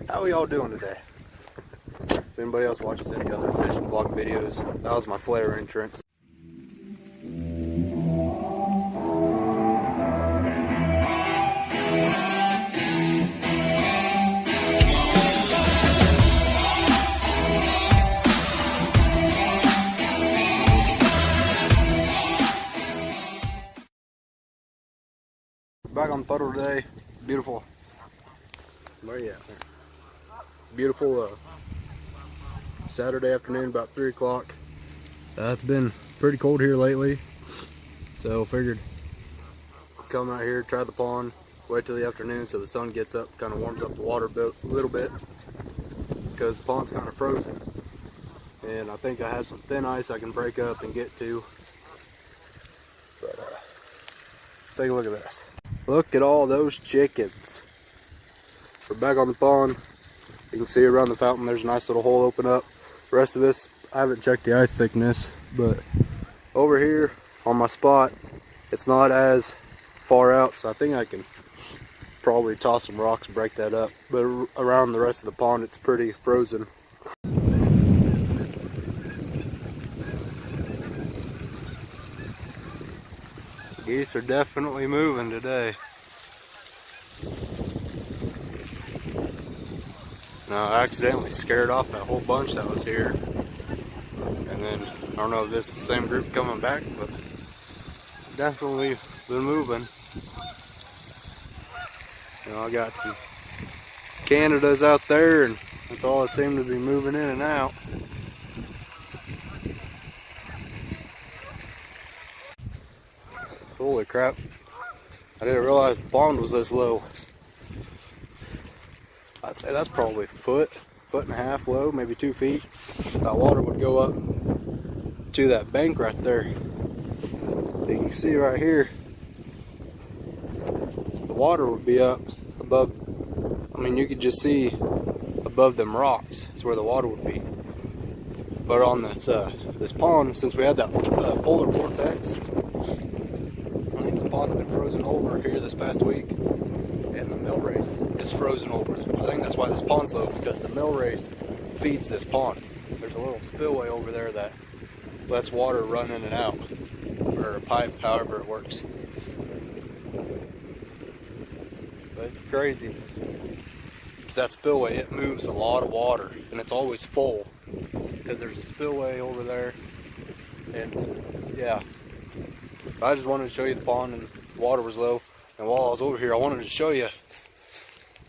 How are y'all doing today? If anybody else watches any other fishing vlog videos, that was my flare entrance. Back on the puddle today. Beautiful. Where you at? Beautiful Saturday afternoon, about 3 o'clock. It's been pretty cold here lately, so figured come out here, try the pond, wait till the afternoon so the sun gets up, kind of warms up the water a little bit, because the pond's kind of frozen. And I think I have some thin ice I can break up and get to. But let's take a look at this. Look at all those chickens. We're back on the pond. You can see around the fountain there's a nice little hole open up. The rest of this, I haven't checked the ice thickness, but over here on my spot, it's not as far out, so I think I can probably toss some rocks and break that up. But around the rest of the pond, it's pretty frozen. Geese are definitely moving today. No, I accidentally scared off that whole bunch that was here. And then, I don't know if this is the same group coming back, but definitely been moving. You know, I got some Canadas out there, and that's all it seemed to be moving in and out. Holy crap. I didn't realize the pond was this low. I'd say that's probably a foot and a half low, maybe 2 feet. That water would go up to that bank right there. You can see right here, the water would be up above, I mean, you could just see above them rocks is where the water would be. But on this pond, since we had that polar vortex, the pond's been frozen over here this past week, and the mill race is frozen over. I think that's why this pond's low, because the mill race feeds this pond. There's a little spillway over there that lets water run in and out, or a pipe, however it works. But it's crazy, because that spillway, it moves a lot of water, and it's always full, because there's a spillway over there, and yeah. I just wanted to show you the pond, and the water was low. And while I was over here, I wanted to show you,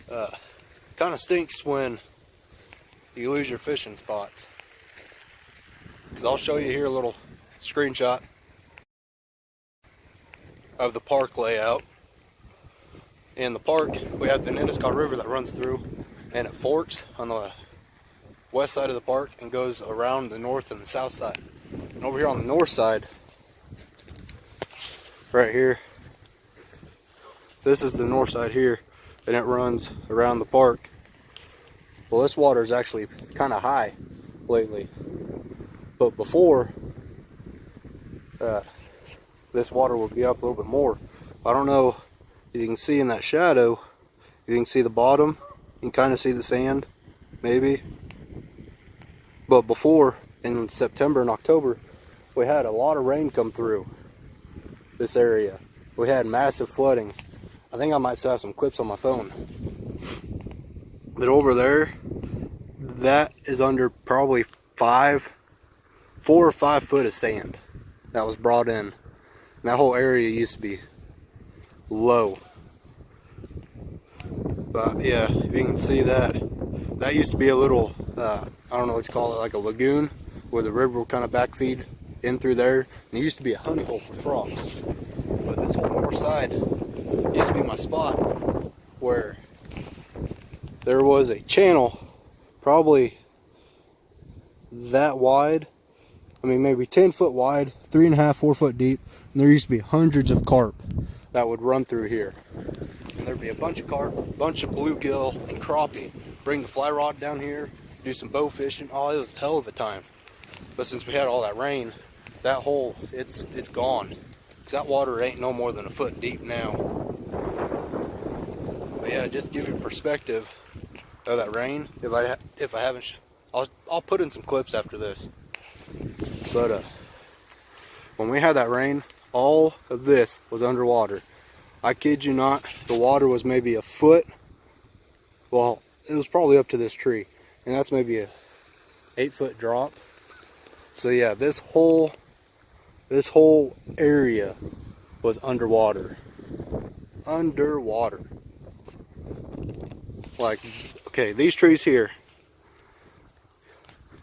kind of stinks when you lose your fishing spots. Because I'll show you here a little screenshot of the park layout. In the park, we have the Nenasko River that runs through, and it forks on the west side of the park and goes around the north and the south side. And over here on the north side, right here, this is the north side here, and it runs around the park. Well, this water is actually kind of high lately, but before this water would be up a little bit more. I don't know if you can see in that shadow, you can see the bottom, you can kind of see the sand maybe, but before, in September and October, we had a lot of rain come through this area. We had massive flooding. I think I might still have some clips on my phone. But over there, that is under probably 4 or 5 foot of sand that was brought in. And that whole area used to be low. But yeah, if you can see that, that used to be a little, I don't know what you call it, like a lagoon, where the river would kind of backfeed in through there. And it used to be a honey hole for frogs. But this whole north side used to be my spot where there was a channel probably that wide. I mean, maybe 10 foot wide, 3.5, 4 foot deep. And there used to be hundreds of carp that would run through here. And there'd be a bunch of carp, a bunch of bluegill and crappie. Bring the fly rod down here, do some bow fishing. Oh, it was a hell of a time. But since we had all that rain, that hole, it's gone. Because that water ain't no more than a foot deep now. But yeah, just to give you perspective of that rain. If I haven't, I'll put in some clips after this. But when we had that rain, all of this was underwater. I kid you not, the water was maybe a foot. Well, it was probably up to this tree, and that's maybe a 8-foot drop. So yeah, this whole area was underwater. Underwater. Like, okay, these trees here,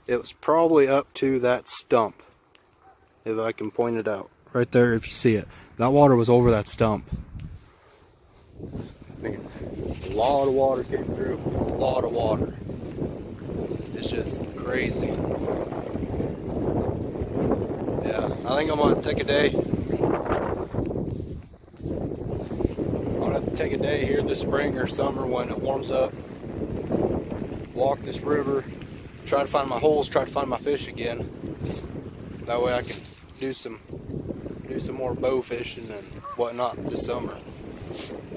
it was probably up to that stump, if I can point it out. Right there, if you see it. That water was over that stump. I mean, a lot of water came through. A lot of water. It's just crazy. Yeah, I think I'm gonna take a day. I'm gonna have to take a day here this spring or summer when it warms up. Walk this river, try to find my holes, try to find my fish again. That way I can do some more bow fishing and whatnot this summer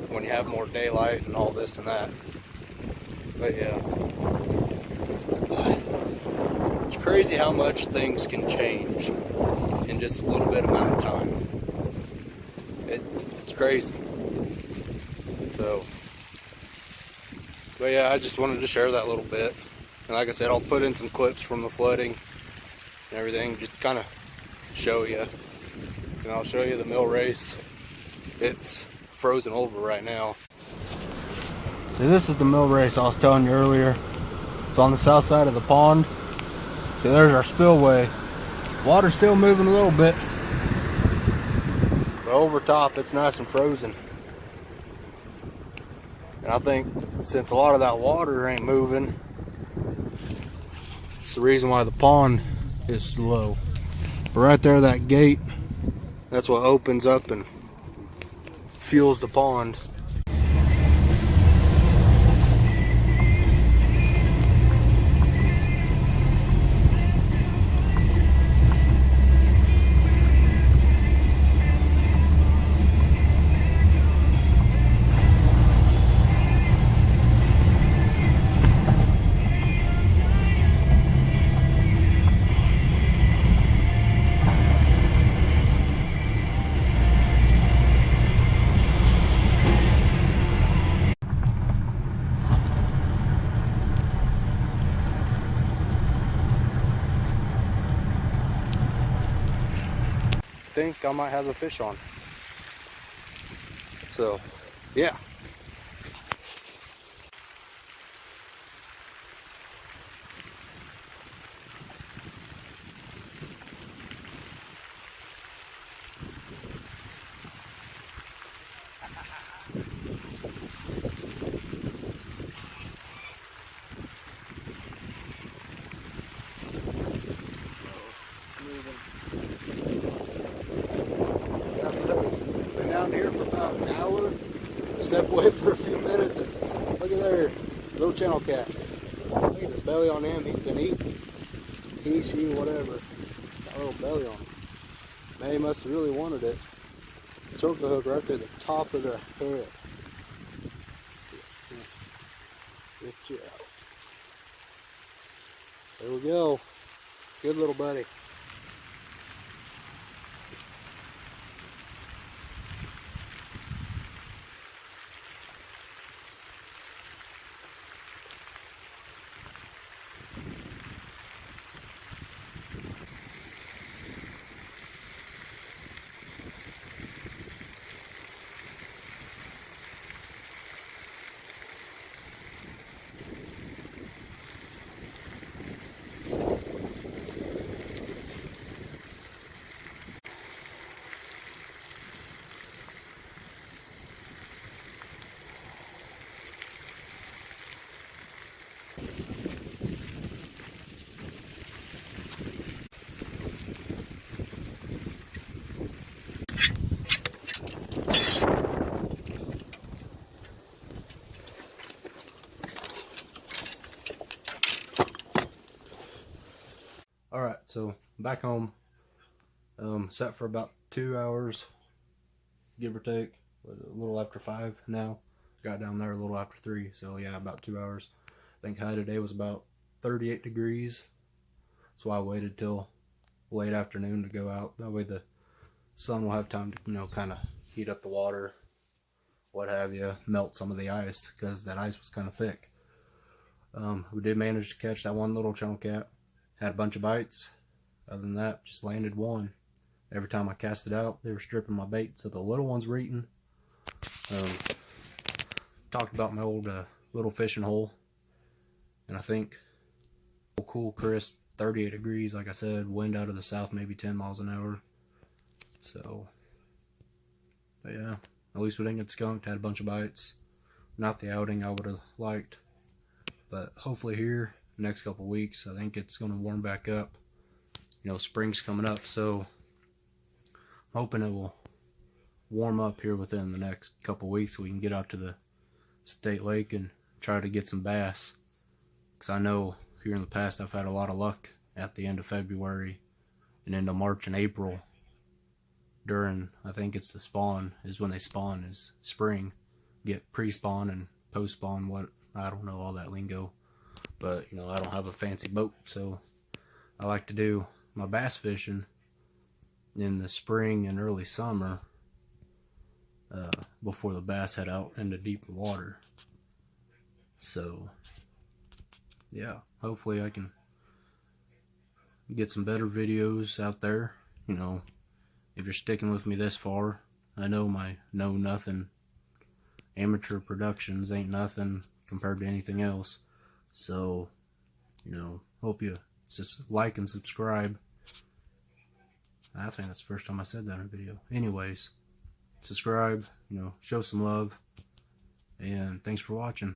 when you have more daylight and all this and that. But yeah, it's crazy how much things can change in just a little bit amount of time. It's crazy. So, but yeah, I just wanted to share that little bit. And like I said, I'll put in some clips from the flooding and everything, just kind of show you. And I'll show you the mill race. It's frozen over right now. So this is the mill race I was telling you earlier. It's on the south side of the pond. So there's our spillway. Water's still moving a little bit, but over top it's nice and frozen. And I think since a lot of that water ain't moving, it's the reason why the pond is slow. But right there, that gate, that's what opens up and fuels the pond. I think I might have a fish on. So, yeah. Been down here for about an hour. Step away for a few minutes and look at there, little channel cat. Look at the belly on him. He's been eating. He, she, whatever. Got a little belly on him. Man, he must have really wanted it. Choke the hook right there, the top of the head. Get you out. There we go. Good little buddy. Alright, so back home. Sat for about 2 hours, give or take. A little after 5 now. Got down there a little after 3, so yeah, about 2 hours. I think high today was about 38 degrees. So I waited till late afternoon to go out. That way the sun will have time to, you know, kind of heat up the water, what have you, melt some of the ice, because that ice was kind of thick. We did manage to catch that one little channel cat. Had a bunch of bites. Other than that, just landed one. Every time I cast it out, they were stripping my bait, so the little ones were eating. Talked about my old little fishing hole, and I think cool, crisp, 38 degrees, like I said, wind out of the south, maybe 10 miles an hour. So, but yeah, at least we didn't get skunked. Had a bunch of bites. Not the outing I would have liked, but hopefully here next couple weeks, I think it's going to warm back up. You know, spring's coming up, so I'm hoping it will warm up here within the next couple weeks so we can get out to the state lake and try to get some bass. Because I know here in the past I've had a lot of luck at the end of February and into March and April during, I think it's the spawn, is when they spawn, is spring. Get pre-spawn and post-spawn, what, I don't know all that lingo. But, you know, I don't have a fancy boat, so I like to do my bass fishing in the spring and early summer before the bass head out into deeper water. So, yeah, hopefully I can get some better videos out there. You know, if you're sticking with me this far, I know my know-nothing amateur productions ain't nothing compared to anything else. So, you know, hope you just like and subscribe. I think that's the first time I said that in a video. Anyways, subscribe, you know, show some love, and thanks for watching.